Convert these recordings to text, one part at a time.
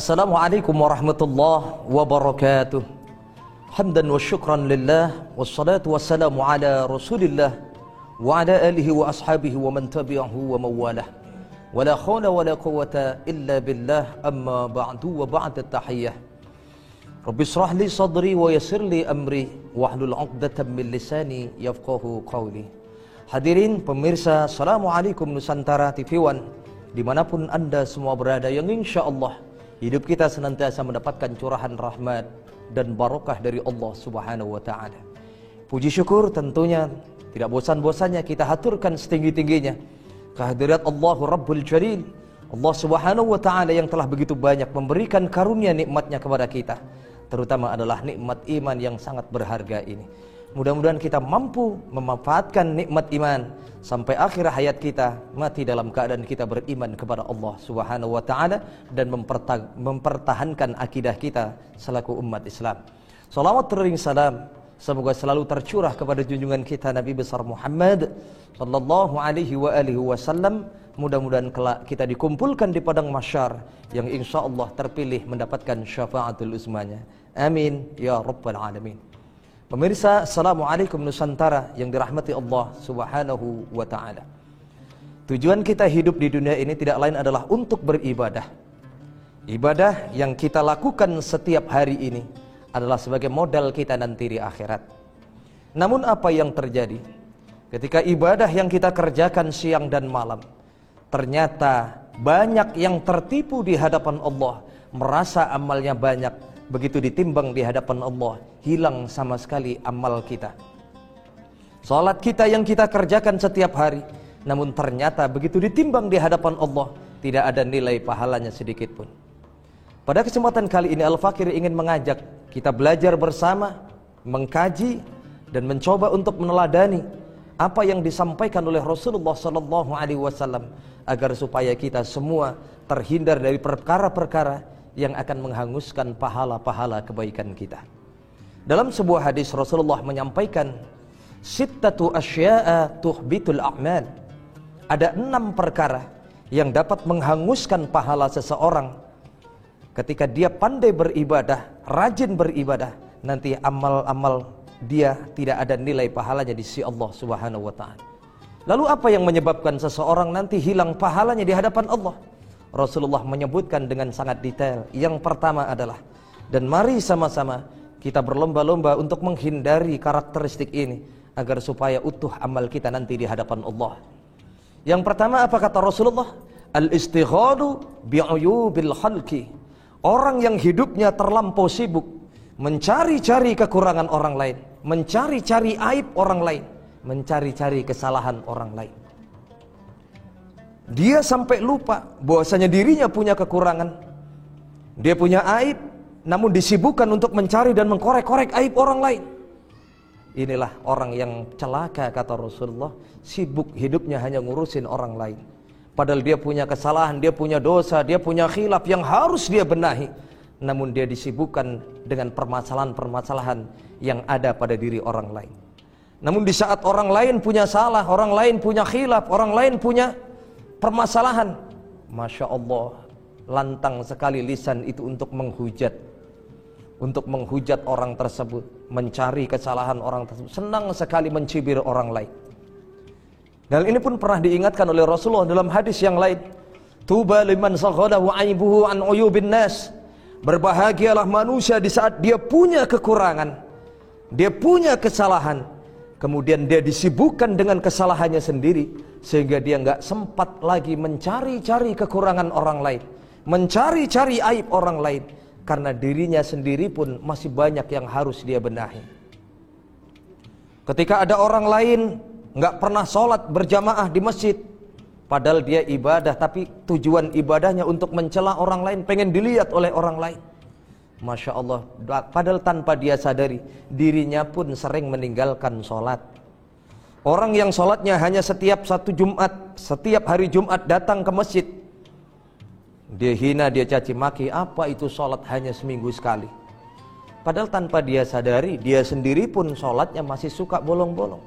Assalamualaikum warahmatullahi wabarakatuh. Hamdan wa syukran lillah, wassalatu wassalamu ala rasulillah wa ala alihi wa ashabihi wa man tabi'ahu wa mawalah. Wala khawla wala quwwata illa billah, amma ba'du wa ba'da tahiyyah. Rabbi shrah li sadri wa yassir li amri wahlul 'uqdatam min lisani yafqahu qawli. Hadirin pemirsa, Assalamualaikum Nusantara TV One, dimanapun anda semua berada, yang insya Allah hidup kita senantiasa mendapatkan curahan rahmat dan barokah dari Allah Subhanahu wa Ta'ala. Puji syukur tentunya tidak bosan-bosannya kita haturkan setinggi-tingginya kehadirat Allahu Rabbul Jalil, Allah Subhanahu wa Ta'ala yang telah begitu banyak memberikan karunia nikmatnya kepada kita, terutama adalah nikmat iman yang sangat berharga ini. Mudah-mudahan kita mampu memanfaatkan nikmat iman sampai akhir hayat kita, mati dalam keadaan kita beriman kepada Allah Subhanahu wa Ta'ala dan mempertahankan akidah kita selaku umat Islam. Salawat tering salam semoga selalu tercurah kepada junjungan kita Nabi besar Muhammad sallallahu alaihi wa alihi wasallam. Mudah-mudahan kelak kita dikumpulkan di padang mahsyar yang insya Allah terpilih mendapatkan syafaatul uzmanya. Amin ya rabbal alamin. Pemirsa, Assalamualaikum Nusantara yang dirahmati Allah Subhanahu wa Ta'ala. Tujuan kita hidup di dunia ini tidak lain adalah untuk beribadah. Ibadah yang kita lakukan setiap hari ini adalah sebagai modal kita nanti di akhirat. Namun apa yang terjadi ketika ibadah yang kita kerjakan siang dan malam, ternyata banyak yang tertipu di hadapan Allah, merasa amalnya banyak. Begitu ditimbang di hadapan Allah, hilang sama sekali amal kita. Salat kita yang kita kerjakan setiap hari, namun ternyata begitu ditimbang di hadapan Allah, tidak ada nilai pahalanya sedikit pun. Pada kesempatan kali ini Al-Fakir ingin mengajak kita belajar bersama, mengkaji dan mencoba untuk meneladani apa yang disampaikan oleh Rasulullah SAW, agar supaya kita semua terhindar dari perkara-perkara yang akan menghanguskan pahala-pahala kebaikan kita. Dalam sebuah hadis Rasulullah menyampaikan, sittatu asya'a tuhbitul a'mal. Ada 6 perkara yang dapat menghanguskan pahala seseorang ketika dia pandai beribadah, rajin beribadah, nanti amal-amal dia tidak ada nilai pahalanya di sisi Allah Subhanahu wa Ta'ala. Lalu apa yang menyebabkan seseorang nanti hilang pahalanya di hadapan Allah? Rasulullah menyebutkan dengan sangat detail. Yang pertama adalah, dan mari sama-sama kita berlomba-lomba untuk menghindari karakteristik ini agar supaya utuh amal kita nanti di hadapan Allah. Yang pertama apa kata Rasulullah? Al-istighalu bi'uyubil khalqi. Orang yang hidupnya terlampau sibuk mencari-cari kekurangan orang lain, mencari-cari aib orang lain, mencari-cari kesalahan orang lain. Dia sampai lupa bahwasanya dirinya punya kekurangan, dia punya aib, namun disibukkan untuk mencari dan mengkorek-korek aib orang lain. Inilah orang yang celaka kata Rasulullah, sibuk hidupnya hanya ngurusin orang lain. Padahal dia punya kesalahan, dia punya dosa, dia punya khilaf yang harus dia benahi, namun dia disibukkan dengan permasalahan-permasalahan yang ada pada diri orang lain. Namun di saat orang lain punya salah, orang lain punya khilaf, orang lain punya permasalahan, Masya Allah, lantang sekali lisan itu untuk menghujat orang tersebut, mencari kesalahan orang tersebut, senang sekali mencibir orang lain. Dan ini pun pernah diingatkan oleh Rasulullah dalam hadis yang lain, tuba liman saghalahu aibuhu an uyubin nas. Berbahagialah manusia di saat dia punya kekurangan, dia punya kesalahan, kemudian dia disibukkan dengan kesalahannya sendiri, sehingga dia nggak sempat lagi mencari-cari kekurangan orang lain, mencari-cari aib orang lain, karena dirinya sendiri pun masih banyak yang harus dia benahi. Ketika ada orang lain nggak pernah sholat berjamaah di masjid, padahal dia ibadah, tapi tujuan ibadahnya untuk mencela orang lain, pengen dilihat oleh orang lain. Masya Allah, padahal tanpa dia sadari, dirinya pun sering meninggalkan sholat. Orang yang sholatnya hanya setiap setiap hari Jumat datang ke masjid, dia hina, dia caci maki, apa itu sholat hanya seminggu sekali. Padahal tanpa dia sadari, dia sendiri pun sholatnya masih suka bolong-bolong.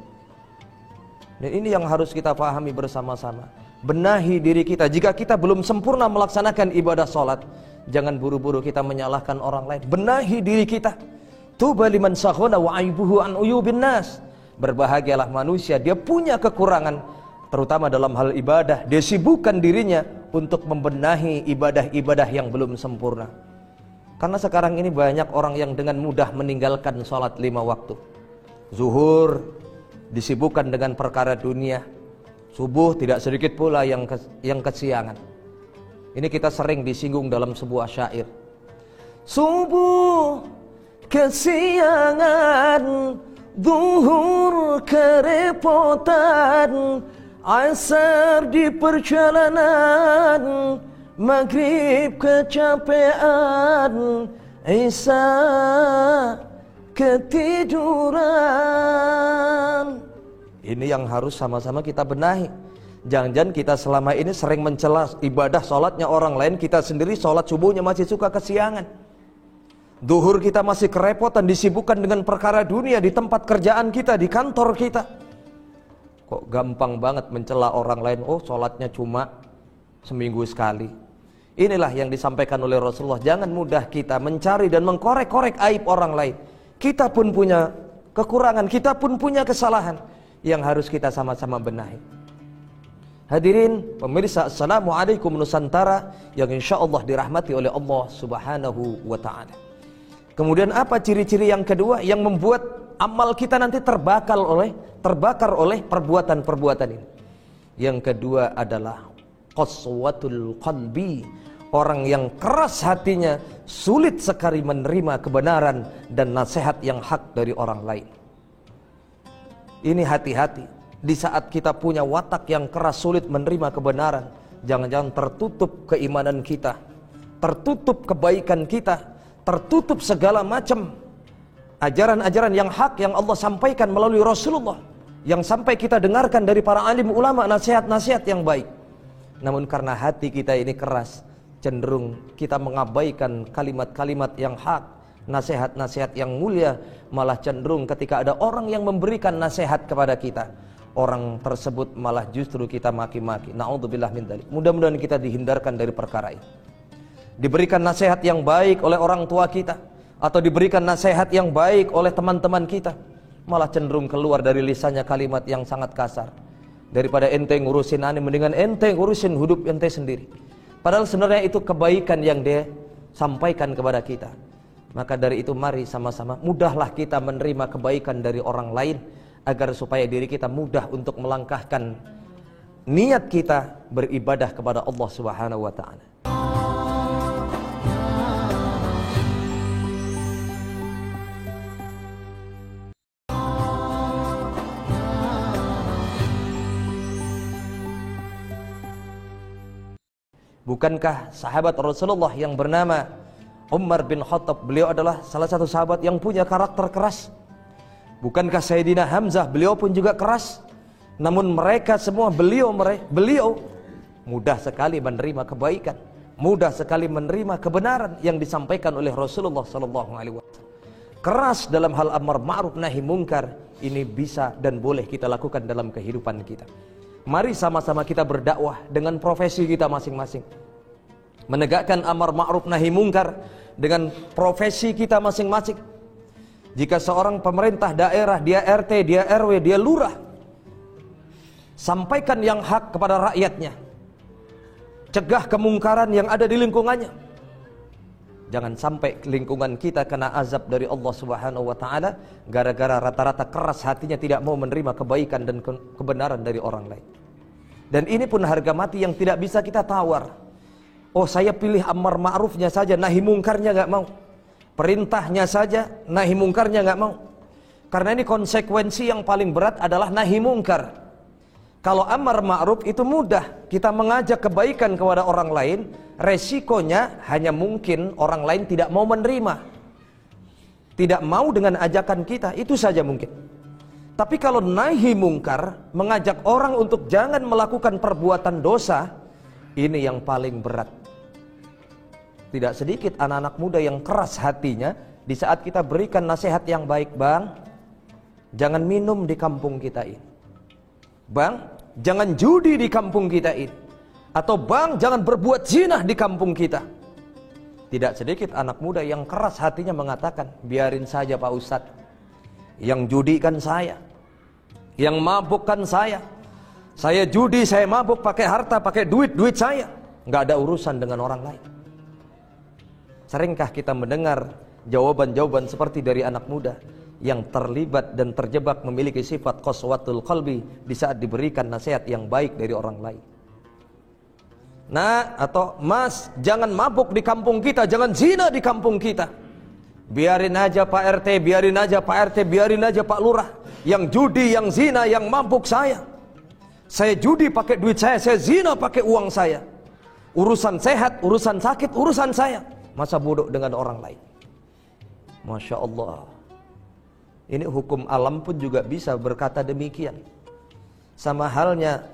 Dan ini yang harus kita pahami bersama-sama. benahi diri kita. Jika kita belum sempurna melaksanakan ibadah sholat, jangan buru-buru kita menyalahkan orang lain. Benahi diri kita. Tuba liman sakhona wa aibuhu an uyubin nas. Berbahagialah manusia, dia punya kekurangan, terutama dalam hal ibadah. Dia sibukkan dirinya untuk membenahi ibadah-ibadah yang belum sempurna. Karena sekarang ini banyak orang yang dengan mudah meninggalkan sholat 5 waktu. Zuhur disibukkan dengan perkara dunia. Subuh tidak sedikit pula yang kesiangan. Ini kita sering disinggung dalam sebuah syair. Subuh kesiangan, zuhur kerepotan, asar di perjalanan, maghrib kecapean, isya ketiduran. Ini yang harus sama-sama kita benahi. Jangan-jangan kita selama ini sering mencela ibadah sholatnya orang lain, kita sendiri sholat subuhnya masih suka kesiangan. Duhur kita masih kerepotan, disibukkan dengan perkara dunia di tempat kerjaan kita, di kantor kita. Kok gampang banget mencela orang lain, oh sholatnya cuma seminggu sekali. Inilah yang disampaikan oleh Rasulullah. Jangan mudah kita mencari dan mengkorek-korek aib orang lain. Kita pun punya kekurangan, kita pun punya kesalahan yang harus kita sama-sama benahi. Hadirin pemirsa, Assalamualaikum Nusantara yang insya Allah dirahmati oleh Allah Subhanahu wa ta'ala. Kemudian apa ciri-ciri yang kedua yang membuat amal kita nanti terbakar oleh perbuatan-perbuatan ini? Yang kedua adalah qaswatul qalbi. Orang yang keras hatinya, sulit sekali menerima kebenaran dan nasihat yang hak dari orang lain. Ini hati-hati. Di saat kita punya watak yang keras, sulit menerima kebenaran, jangan-jangan tertutup keimanan kita, tertutup kebaikan kita, tertutup segala macam ajaran-ajaran yang hak yang Allah sampaikan melalui Rasulullah, yang sampai kita dengarkan dari para alim ulama, nasihat-nasihat yang baik. Namun karena hati kita ini keras, cenderung kita mengabaikan kalimat-kalimat yang hak, nasihat-nasihat yang mulia. Malah cenderung ketika ada orang yang memberikan nasihat kepada kita, orang tersebut malah justru kita maki-maki. Na'udzubillah min dzalik. Mudah-mudahan kita dihindarkan dari perkara ini. Diberikan nasihat yang baik oleh orang tua kita, atau diberikan nasihat yang baik oleh teman-teman kita, malah cenderung keluar dari lisannya kalimat yang sangat kasar. Daripada ente ngurusin aneh, mendingan ente ngurusin hidup ente sendiri. Padahal sebenarnya itu kebaikan yang dia sampaikan kepada kita. Maka dari itu mari sama-sama mudahlah kita menerima kebaikan dari orang lain, agar supaya diri kita mudah untuk melangkahkan niat kita beribadah kepada Allah Subhanahu wa ta'ala. Bukankah sahabat Rasulullah yang bernama Umar bin Khattab, beliau adalah salah satu sahabat yang punya karakter keras? Bukankah Sayyidina Hamzah, beliau pun juga keras? Namun mereka semua, beliau mudah sekali menerima kebaikan, mudah sekali menerima kebenaran yang disampaikan oleh Rasulullah SAW. Keras dalam hal amar ma'ruf nahi mungkar, ini bisa dan boleh kita lakukan dalam kehidupan kita. Mari sama-sama kita berdakwah dengan profesi kita masing-masing, menegakkan amar ma'ruf nahi mungkar dengan profesi kita masing-masing. Jika seorang pemerintah daerah, dia RT, dia RW, dia lurah, sampaikan yang hak kepada rakyatnya, cegah kemungkaran yang ada di lingkungannya. Jangan sampai lingkungan kita kena azab dari Allah Subhanahu wa ta'ala gara-gara rata-rata keras hatinya, tidak mau menerima kebaikan dan kebenaran dari orang lain. Dan ini pun harga mati yang tidak bisa kita tawar. Oh, saya pilih amar ma'rufnya saja, nahi mungkarnya gak mau. Perintahnya saja, nahi mungkarnya gak mau. Karena ini konsekuensi yang paling berat adalah nahi mungkar. Kalau amar ma'ruf itu mudah, kita mengajak kebaikan kepada orang lain, resikonya hanya mungkin orang lain tidak mau menerima, tidak mau dengan ajakan kita, itu saja mungkin. Tapi kalau nahi mungkar, mengajak orang untuk jangan melakukan perbuatan dosa, ini yang paling berat. Tidak sedikit anak-anak muda yang keras hatinya di saat kita berikan nasihat yang baik. Bang, jangan minum di kampung kita ini. Bang, jangan judi di kampung kita ini. Atau bang, jangan berbuat zina di kampung kita. Tidak sedikit anak muda yang keras hatinya mengatakan, biarin saja Pak Ustadz. Yang judi kan saya, yang mabuk kan saya. Saya judi, saya mabuk pakai harta, pakai duit saya. Nggak ada urusan dengan orang lain. Seringkah kita mendengar jawaban-jawaban seperti dari anak muda yang terlibat dan terjebak memiliki sifat qaswatul qalbi di saat diberikan nasihat yang baik dari orang lain. Nah, atau mas, jangan mabuk di kampung kita, jangan zina di kampung kita. Biarin aja Pak RT, biarin aja Pak RT, biarin aja Pak Lurah. Yang judi, yang zina, yang mabuk saya. Saya judi pakai duit saya zina pakai uang saya. Urusan sehat, urusan sakit, urusan saya. Masa bodoh dengan orang lain. Masya Allah. Ini hukum alam pun juga bisa berkata demikian. Sama halnya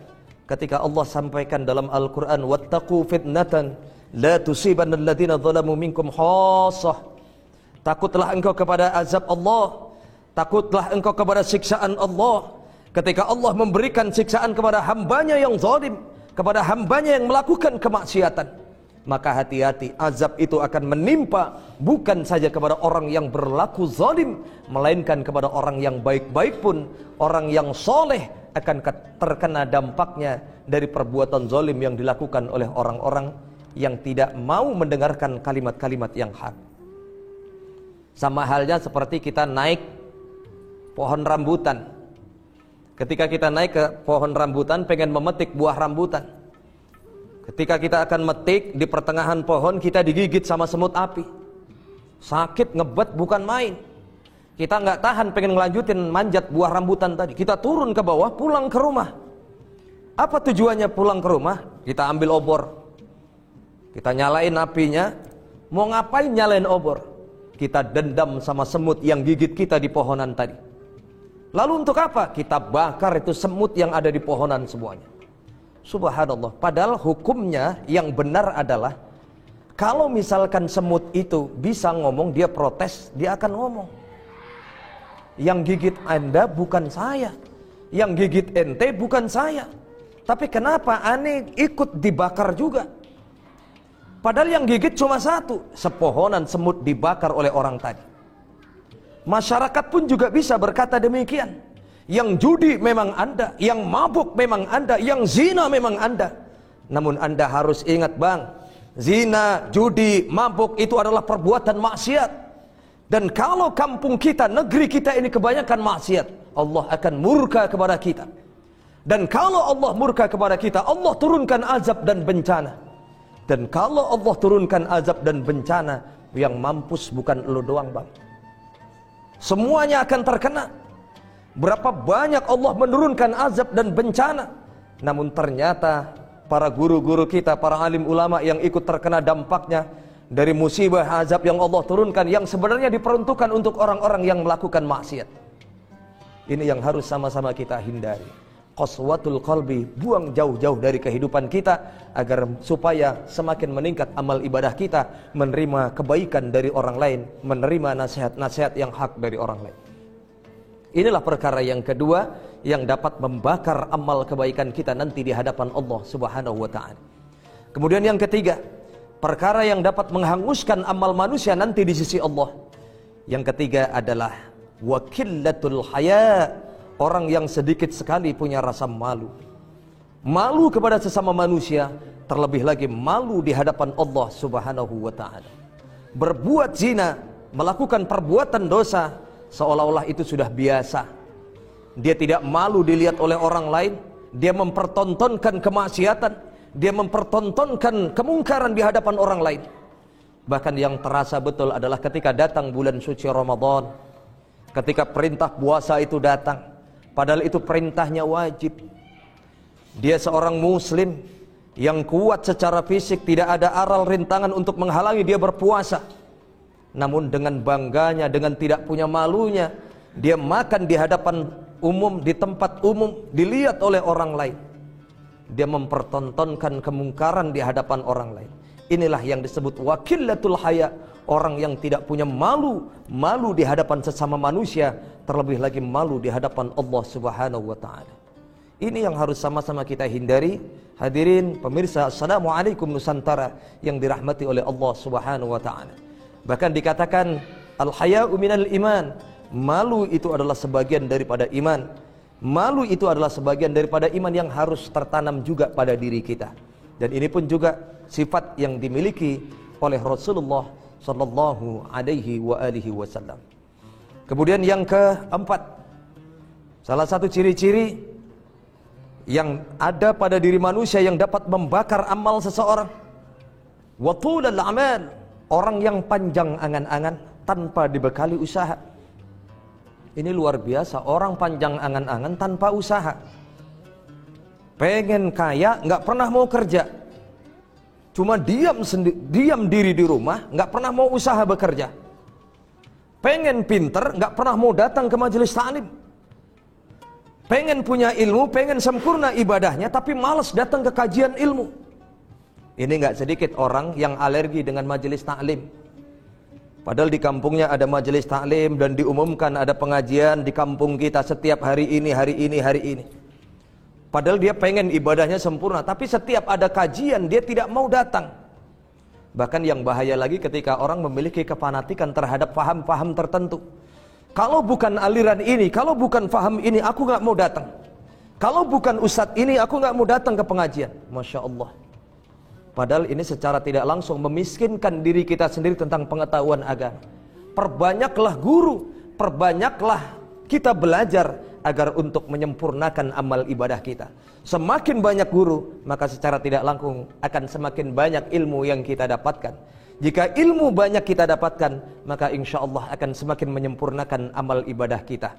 ketika Allah sampaikan dalam Al-Quran, wattaqu fitnatan la tusibanna alladziina zalamu minkum khassah. Takutlah engkau kepada azab Allah, takutlah engkau kepada siksaan Allah. Ketika Allah memberikan siksaan kepada hambanya yang zalim, kepada hambanya yang melakukan kemaksiatan, maka hati-hati, azab itu akan menimpa bukan saja kepada orang yang berlaku zalim, melainkan kepada orang yang baik-baik pun. Orang yang soleh akan terkena dampaknya dari perbuatan zalim yang dilakukan oleh orang-orang yang tidak mau mendengarkan kalimat-kalimat yang hak. Sama halnya seperti kita naik pohon rambutan. Ketika kita naik ke pohon rambutan, pengen memetik buah rambutan. Ketika kita akan metik, di pertengahan pohon kita digigit sama semut api. Sakit, ngebet, bukan main. Kita nggak tahan, pengen ngelanjutin manjat buah rambutan tadi. Kita turun ke bawah, pulang ke rumah. Apa tujuannya pulang ke rumah? Kita ambil obor, kita nyalain apinya. Mau ngapain nyalain obor? Kita dendam sama semut yang gigit kita di pohonan tadi. Lalu untuk apa? Kita bakar itu semut yang ada di pohonan semuanya. Subhanallah. Padahal hukumnya yang benar adalah, kalau misalkan semut itu bisa ngomong, dia protes, dia akan ngomong. Yang gigit Anda bukan saya, yang gigit ente bukan saya. Tapi kenapa aneh ikut dibakar juga? Padahal yang gigit cuma satu, sepohonan semut dibakar oleh orang tadi. Masyarakat pun juga bisa berkata demikian. Yang judi memang Anda, yang mabuk memang Anda, yang zina memang Anda. Namun Anda harus ingat bang, zina, judi, mabuk itu adalah perbuatan maksiat. Dan kalau kampung kita, negeri kita ini kebanyakan maksiat, Allah akan murka kepada kita. Dan kalau Allah murka kepada kita, Allah turunkan azab dan bencana. Dan kalau Allah turunkan azab dan bencana, yang mampus bukan lo doang bang, semuanya akan terkena. Berapa banyak Allah menurunkan azab dan bencana, namun ternyata para guru-guru kita, para alim ulama yang ikut terkena dampaknya dari musibah azab yang Allah turunkan, yang sebenarnya diperuntukkan untuk orang-orang yang melakukan maksiat. Ini yang harus sama-sama kita hindari. Qaswatul qalbi, buang jauh-jauh dari kehidupan kita, agar supaya semakin meningkat amal ibadah kita, menerima kebaikan dari orang lain, menerima nasihat-nasihat yang hak dari orang lain. Inilah perkara yang kedua yang dapat membakar amal kebaikan kita nanti di hadapan Allah Subhanahu wa ta'ala. Kemudian yang ketiga, perkara yang dapat menghanguskan amal manusia nanti di sisi Allah. Yang ketiga adalah wakillatul haya, orang yang sedikit sekali punya rasa malu. Malu kepada sesama manusia, terlebih lagi malu di hadapan Allah Subhanahu wa ta'ala. Berbuat zina, melakukan perbuatan dosa, seolah-olah itu sudah biasa. Dia tidak malu dilihat oleh orang lain. Dia mempertontonkan kemaksiatan, dia mempertontonkan kemungkaran di hadapan orang lain. Bahkan yang terasa betul adalah ketika datang bulan suci Ramadan, ketika perintah puasa itu datang, padahal itu perintahnya wajib. Dia seorang muslim yang kuat secara fisik, tidak ada aral rintangan untuk menghalangi dia berpuasa. Namun dengan bangganya, dengan tidak punya malunya, dia makan di hadapan umum, di tempat umum, dilihat oleh orang lain. Dia mempertontonkan kemungkaran di hadapan orang lain. Inilah yang disebut wakillatul haya, orang yang tidak punya malu, malu di hadapan sesama manusia, terlebih lagi malu di hadapan Allah Subhanahu wa ta'ala. Ini yang harus sama-sama kita hindari. Hadirin pemirsa, Assalamualaikum Nusantara yang dirahmati oleh Allah Subhanahu wa taala. Bahkan dikatakan al-haya'u minal iman. Malu itu adalah sebagian daripada iman. Malu itu adalah sebagian daripada iman yang harus tertanam juga pada diri kita. Dan ini pun juga sifat yang dimiliki oleh Rasulullah sallallahu alaihi wa alihi wasallam. Kemudian yang keempat, salah satu ciri-ciri yang ada pada diri manusia yang dapat membakar amal seseorang, wa tulul amal, orang yang panjang angan-angan tanpa dibekali usaha. Ini luar biasa, orang panjang angan-angan tanpa usaha. Pengen kaya, nggak pernah mau kerja, cuma diam diri di rumah, nggak pernah mau usaha bekerja. Pengen pinter, nggak pernah mau datang ke majelis ta'lim. Pengen punya ilmu, pengen sempurna ibadahnya, tapi malas datang ke kajian ilmu. Ini nggak sedikit orang yang alergi dengan majelis ta'lim. Padahal di kampungnya ada majelis ta'lim dan diumumkan ada pengajian di kampung kita setiap hari ini. Padahal dia pengen ibadahnya sempurna, tapi setiap ada kajian dia tidak mau datang. Bahkan yang bahaya lagi ketika orang memiliki kefanatikan terhadap paham-paham tertentu. Kalau bukan aliran ini, kalau bukan faham ini, aku nggak mau datang. Kalau bukan ustadz ini, aku nggak mau datang ke pengajian. Masya Allah. Padahal ini secara tidak langsung memiskinkan diri kita sendiri tentang pengetahuan agama. Perbanyaklah guru, perbanyaklah kita belajar agar untuk menyempurnakan amal ibadah kita. Semakin banyak guru, maka secara tidak langsung akan semakin banyak ilmu yang kita dapatkan. Jika ilmu banyak kita dapatkan, maka insya Allah akan semakin menyempurnakan amal ibadah kita.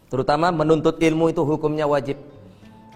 Terutama menuntut ilmu itu hukumnya wajib.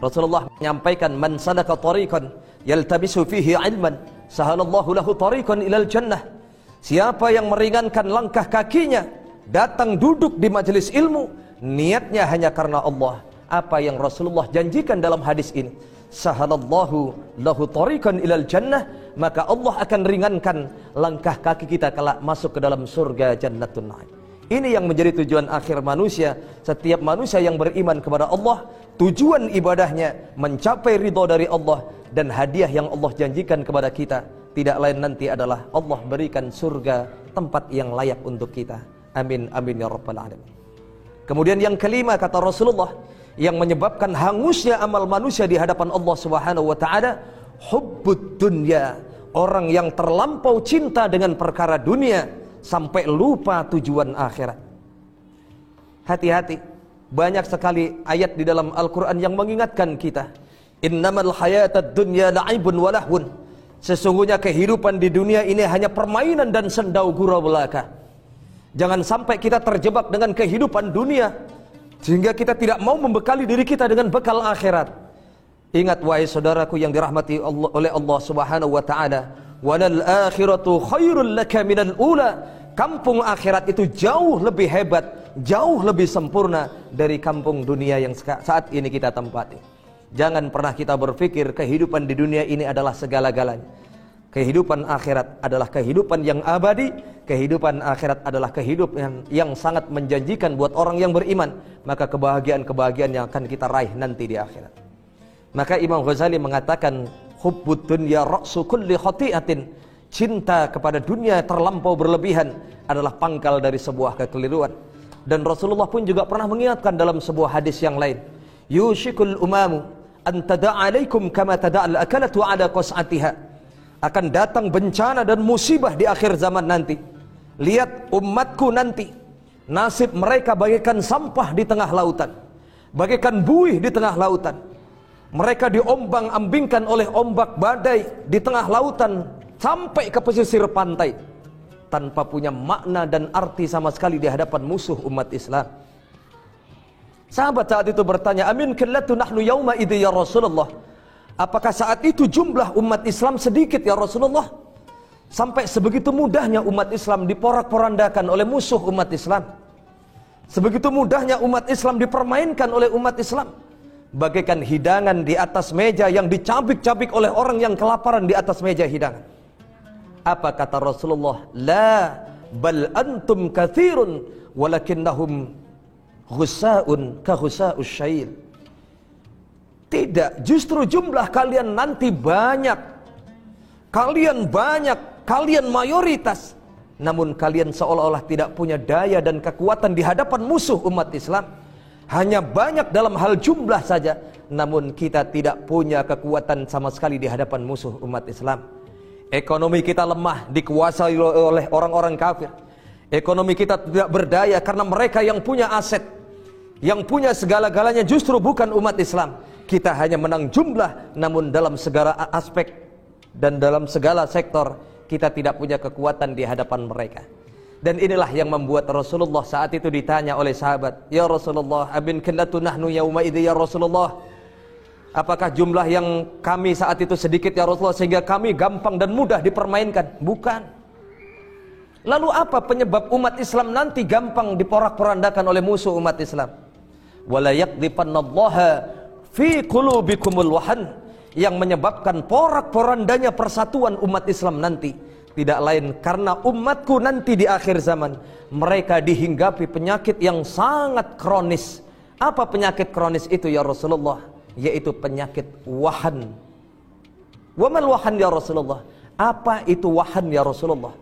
Rasulullah menyampaikan, man salaka tariqan yaltabisu fihi ilman, sahalallahu lahu tariqan ilal jannah. Siapa yang meringankan langkah kakinya datang duduk di majelis ilmu, niatnya hanya karena Allah. Apa yang Rasulullah janjikan dalam hadis ini, sahalallahu lahu tariqan ilal jannah, maka Allah akan ringankan langkah kaki kita kelak masuk ke dalam surga Jannatun Na'im. Ini yang menjadi tujuan akhir manusia. Setiap manusia yang beriman kepada Allah, tujuan ibadahnya mencapai ridho dari Allah, dan hadiah yang Allah janjikan kepada kita tidak lain nanti adalah Allah berikan surga, tempat yang layak untuk kita. Amin amin ya rabbal alamin. Kemudian yang kelima, kata Rasulullah, yang menyebabkan hangusnya amal manusia di hadapan Allah Subhanahu wa taala, hubbud dunya, orang yang terlampau cinta dengan perkara dunia sampai lupa tujuan akhirat. Hati-hati, banyak sekali ayat di dalam Al-Quran yang mengingatkan kita, innamal hayatad dunya la'ibun walahun, sesungguhnya kehidupan di dunia ini hanya permainan dan sendau gurau belaka. Jangan sampai kita terjebak dengan kehidupan dunia sehingga kita tidak mau membekali diri kita dengan bekal akhirat. Ingat wahai saudaraku yang dirahmati Allah, oleh Allah Subhanahu wa taala, walal akhiratu khairul laka minal ula. Kampung akhirat itu jauh lebih hebat, jauh lebih sempurna dari kampung dunia yang saat ini kita tempati. Jangan pernah kita berpikir kehidupan di dunia ini adalah segala-galanya. Kehidupan akhirat adalah kehidupan yang abadi. Kehidupan akhirat adalah kehidupan yang sangat menjanjikan buat orang yang beriman. Maka kebahagiaan-kebahagiaan yang akan kita raih nanti di akhirat. Maka Imam Ghazali mengatakan, hubbud dunya ra'su kulli khati'atin. Cinta kepada dunia terlampau berlebihan adalah pangkal dari sebuah kekeliruan. Dan Rasulullah pun juga pernah mengingatkan dalam sebuah hadis yang lain, yushikul umamu an tada'alaikum kama tada'al akalatu ala qas'atiha. Akan datang bencana dan musibah di akhir zaman nanti. Lihat umatku nanti, nasib mereka bagaikan sampah di tengah lautan, bagaikan buih di tengah lautan. Mereka diombang-ambingkan oleh ombak badai di tengah lautan sampai ke pesisir pantai, tanpa punya makna dan arti sama sekali di hadapan musuh umat Islam. Sahabat saat itu bertanya, amin kallatu nahnu yauma idzi ya Rasulullah. Apakah saat itu jumlah umat Islam sedikit ya Rasulullah? Sampai sebegitu mudahnya umat Islam diporak-porandakan oleh musuh umat Islam. Sebegitu mudahnya umat Islam dipermainkan oleh umat Islam. bagaikan hidangan di atas meja yang dicabik-cabik oleh orang yang kelaparan di atas meja hidangan. Apa kata Rasulullah? La bal antum katsirun walakinnahum ghusaun ka ghusa'us syail. Tidak, justru jumlah kalian nanti banyak. Kalian banyak, kalian mayoritas. Namun kalian seolah-olah tidak punya daya dan kekuatan di hadapan musuh umat Islam. Hanya banyak dalam hal jumlah saja, namun kita tidak punya kekuatan sama sekali di hadapan musuh umat Islam. Ekonomi kita lemah, dikuasai oleh orang-orang kafir. Ekonomi kita tidak berdaya karena mereka yang punya aset, yang punya segala-galanya justru bukan umat Islam. Kita hanya menang jumlah, namun dalam segala aspek dan dalam segala sektor kita tidak punya kekuatan di hadapan mereka. Dan inilah yang membuat Rasulullah saat itu ditanya oleh sahabat, "Ya Rasulullah, abin kallatu nahnu yauma idzi ya Rasulullah?" Apakah jumlah yang kami saat itu sedikit ya Rasulullah sehingga kami gampang dan mudah dipermainkan? Bukan. Lalu apa penyebab umat Islam nanti gampang diporak-porandakan oleh musuh umat Islam? Wala yaqdhifannallaha fi qulubikumul wahan, yang menyebabkan porak-porandanya persatuan umat Islam nanti tidak lain karena umatku nanti di akhir zaman mereka dihinggapi penyakit yang sangat kronis. Apa penyakit kronis itu ya Rasulullah? Yaitu penyakit wahan. Wamal wahan ya Rasulullah? Apa itu wahan ya Rasulullah?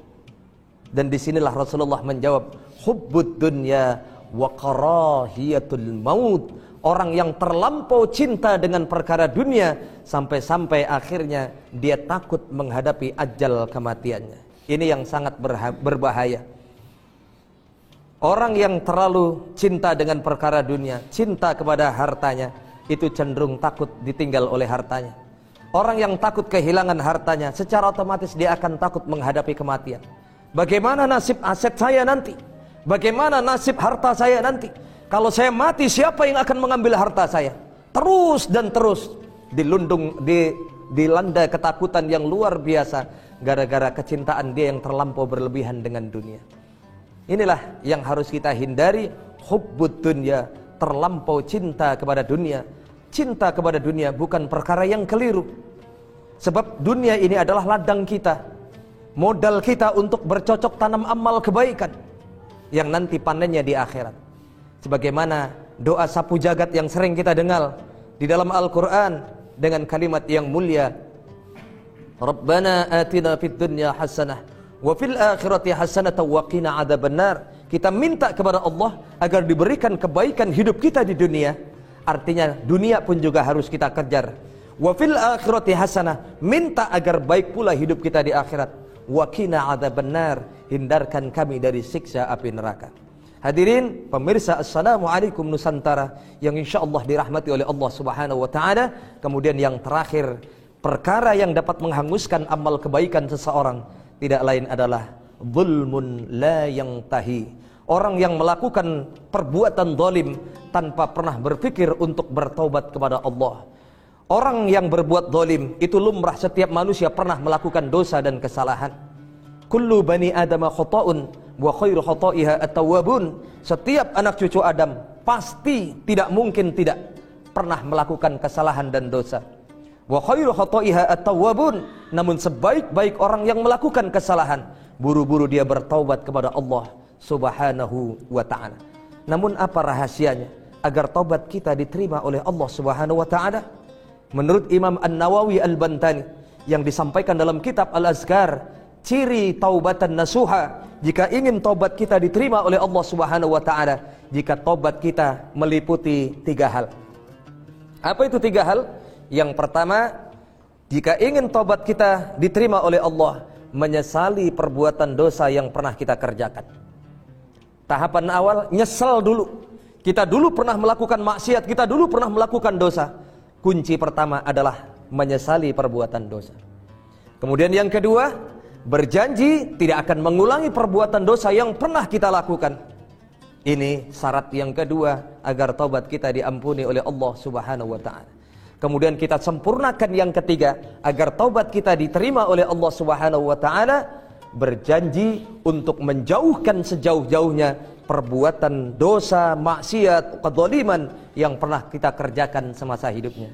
Dan disinilah Rasulullah menjawab, hubbud dunya wa karahiyatul maut. Orang yang terlampau cinta dengan perkara dunia sampai-sampai akhirnya dia takut menghadapi ajal kematiannya. Ini yang sangat berbahaya. Orang yang terlalu cinta dengan perkara dunia, cinta kepada hartanya, itu cenderung takut ditinggal oleh hartanya. Orang yang takut kehilangan hartanya, secara otomatis dia akan takut menghadapi kematian. Bagaimana nasib aset saya nanti? Bagaimana nasib harta saya nanti? Kalau saya mati, siapa yang akan mengambil harta saya? Terus dan terus dilanda ketakutan yang luar biasa gara-gara kecintaan dia yang terlampau berlebihan dengan dunia. Inilah yang harus kita hindari, hubbud dunya, terlampau cinta kepada dunia. Cinta kepada dunia bukan perkara yang keliru. Sebab dunia ini adalah ladang kita, modal kita untuk bercocok tanam amal kebaikan yang nanti panennya di akhirat. Sebagaimana doa sapu jagat yang sering kita dengar di dalam Al-Quran dengan kalimat yang mulia, Rabbana atina fid dunya hasanah wa fil akhirati hasanah wa qina adzabannar. Kita minta kepada Allah agar diberikan kebaikan hidup kita di dunia. Artinya dunia pun juga harus kita kejar. Wa fil akhirati hasanah, minta agar baik pula hidup kita di akhirat. Wa qina adzabannar, hindarkan kami dari siksa api neraka. Hadirin pemirsa, Assalamualaikum Nusantara yang insyaallah dirahmati oleh Allah Subhanahu wa taala. Kemudian yang terakhir, perkara yang dapat menghanguskan amal kebaikan seseorang tidak lain adalah zulmun la yantahi. Orang yang melakukan perbuatan zalim tanpa pernah berpikir untuk bertaubat kepada Allah. Orang yang berbuat zalim itu lumrah, setiap manusia pernah melakukan dosa dan kesalahan. Kullu bani adama khata'un wa khairu khata'iha at-tawwabun. Setiap anak cucu Adam pasti tidak mungkin tidak pernah melakukan kesalahan dan dosa. Wa khairu khata'iha at-tawwabun, namun sebaik-baik orang yang melakukan kesalahan, buru-buru dia bertaubat kepada Allah Subhanahu wa ta'ala. Namun apa rahasianya agar taubat kita diterima oleh Allah Subhanahu wa ta'ala? Menurut Imam An-Nawawi Al-Bantani yang disampaikan dalam kitab Al-Azkar, ciri taubatan nasuha, jika ingin taubat kita diterima oleh Allah Subhanahu wa ta'ala, jika taubat kita meliputi 3 hal. Apa itu 3 hal? Yang pertama, jika ingin taubat kita diterima oleh Allah, menyesali perbuatan dosa yang pernah kita kerjakan. Tahapan awal, nyesal dulu. Kita dulu pernah melakukan maksiat, kita dulu pernah melakukan dosa. Kunci pertama adalah menyesali perbuatan dosa. Kemudian yang kedua, berjanji tidak akan mengulangi perbuatan dosa yang pernah kita lakukan. Ini syarat yang kedua agar taubat kita diampuni oleh Allah Subhanahu wa ta'ala. Kemudian kita sempurnakan yang ketiga agar taubat kita diterima oleh Allah Subhanahu wa ta'ala, berjanji untuk menjauhkan sejauh-jauhnya perbuatan dosa, maksiat, kezaliman yang pernah kita kerjakan semasa hidupnya.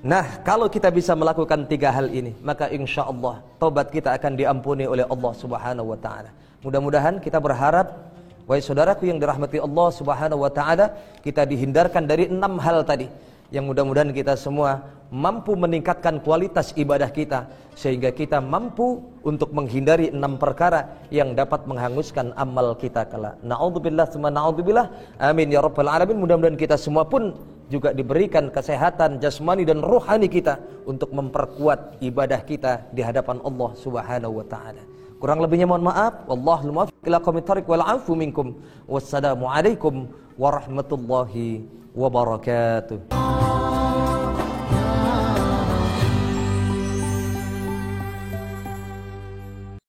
Nah, kalau kita bisa melakukan 3 hal ini, maka insya Allah taubat kita akan diampuni oleh Allah Subhanahu wa taala. Mudah-mudahan kita berharap, wahai saudaraku yang dirahmati Allah Subhanahu wa taala, kita dihindarkan dari 6 hal tadi. Yang mudah-mudahan kita semua mampu meningkatkan kualitas ibadah kita, sehingga kita mampu untuk menghindari 6 perkara yang dapat menghanguskan amal kita kelak. Na'udzubillah tsumma na'udzubillah. Amin ya rabbal alamin. Mudah-mudahan kita semua pun juga diberikan kesehatan jasmani dan rohani kita untuk memperkuat ibadah kita di hadapan Allah Subhanahu wa taala. Kurang lebihnya mohon maaf. Wallahul muwaffiq ila aqwamit thoriq wal 'afu minkum. Wassalamu alaikum warahmatullahi wabarakatuh.